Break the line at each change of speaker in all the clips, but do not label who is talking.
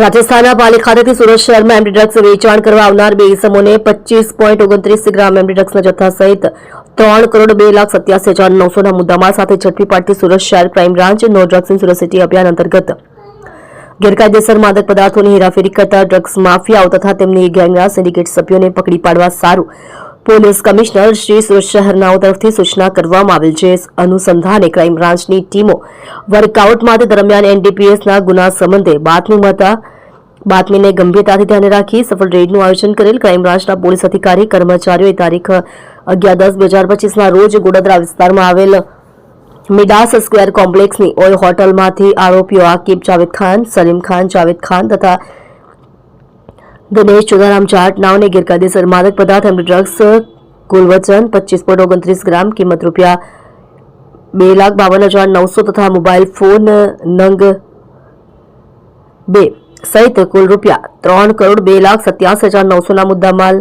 રાજસ્થાનના પાલી ખાતેથી સુરત શહેરમાં એમડી ડ્રગ્સ વેચાણ કરવા આવનાર બે ઇસમોને 25.29 ગ્રામ એમડી ડ્રગ્સના જથ્થા સહિત 3,02,87,900ના મુદ્દામાલ સાથે ઝડપી પાડતી સુરત શહેર ક્રાઇમ બ્રાન્ચ નો ડ્રગ્સ ઇન સુરત સિટી અભિયાન અંતર્ગત ગેરકાયદેસર માદક પદાર્થોની હેરાફેરી કરતા ડ્રગ્સ માફિયાઓ તથા તેમની ગેંગના સિન્ડિકેટ સભ્યોને પકડી પાડવા સારું પોલીસ કમિશનર શ્રી સુરત શહેરનાઓ તરફથી સૂચના કરવામાં આવેલ છે. અનુસંધાને ક્રાઇમ બ્રાન્ચની ટીમો વર્કઆઉટ માટે દરમિયાન એનડીપીએસના ગુના સંબંધે બાતમી મળતા બાતમીને ગંભીરતાથી ધ્યાને રાખી સફળ રેડનું આયોજન કરેલ. ક્રાઇમ બ્રાન્ચના પોલીસ અધિકારી કર્મચારીઓએ તારીખ 11/10/2025ના રોજ ગોડાદરા વિસ્તારમાં આવેલ મિડાસ સ્ક્વેર કોમ્પ્લેક્સની ઓય હોટલમાંથી આરોપીઓ આકિબ જાવેદ ખાન, સલીમ ખાન, જાવેદ ખાન તથા દિનેશ ચોદારામ જાટ નાઓને ગેરકાયદેસર માદક પદાર્થ એમડી ડ્રગ્સ કુલ વજન 25.29 ગ્રામ, કિંમત ₹2,52,900 તથા મોબાઈલ ફોન નંગ 2 સહિત કુલ ₹3,02,87,900ના મુદ્દામાલ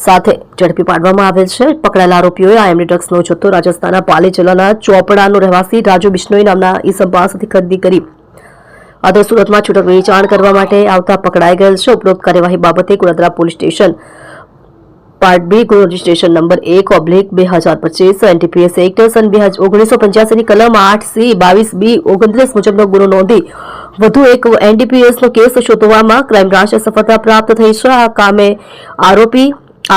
સાથે ઝડપી પાડવામાં આવેલ છે. પકડાયેલા આરોપીઓએ આ એમડી ડ્રગ્સનો જથ્થો રાજસ્થાનના પાલી જિલ્લાના ચોપડાનો રહેવાસી રાજુ બિશ્નોઈ નામના ઈસમ પાસેથી ખરીદી કરી આજે સુરતમાં છૂટક વેચાણ કરવા માટે આવતા પકડાઈ ગયેલ છે. ઉપરોક્ત કાર્યવાહી બાબતે Godadara police station part B ગુનો રજિસ્ટ્રેશન નંબર 1/2025 એનડીપીએસ એક્ટ સન 1985 ની કલમ 8C 22B 29 મુજબનો ગુનો નોંધી વધુ એક એનડીપીએસનો કેસ શોધવામાં ક્રાઇમ બ્રાન્ચને સફળતા પ્રાપ્ત થઈ છે. આ કામે આરોપી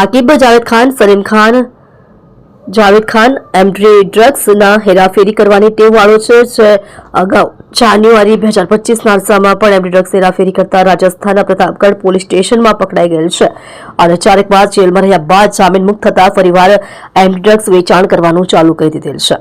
આકિબ જાવેદ ખાન, સલીમ ખાન, જાવેદ ખાન એમડી ડ્રગ્સના હેરાફેરી કરવાની ટેવ વાળો છે. અગાઉ જાન્યુઆરી 2025ના અરસામાં પણ એમડી ડ્રગ્સ હેરાફેરી કરતા રાજસ્થાનના પ્રતાપગઢ પોલીસ સ્ટેશનમાં પકડાઈ ગયેલ છે અને 4 વાર જેલમાં રહ્યા બાદ જામીન મુક્ત થતા ફરીવાર એમડી ડ્રગ્સ વેચાણ કરવાનું ચાલુ કરી દીધેલ છે.